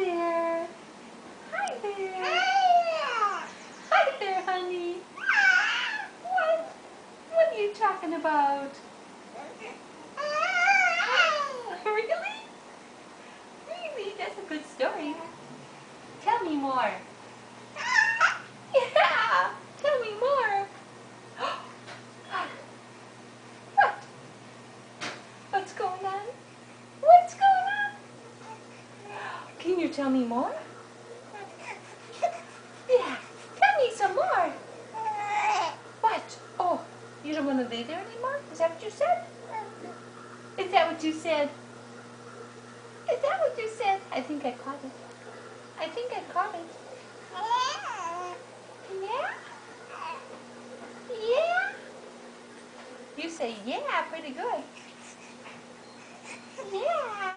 there. Hi there. Hi there, honey. What? What are you talking about? Really? Really? That's a good story. Tell me more. Yeah. Tell me more. What? What's going on? What's going on? Can you tell me more? Yeah. Tell me some more. What? Oh, you don't want to lay there anymore? Is that what you said? Is that what you said? Is that what you said? I think I caught it. I think I caught it. Yeah? Yeah? You say yeah pretty good. Yeah.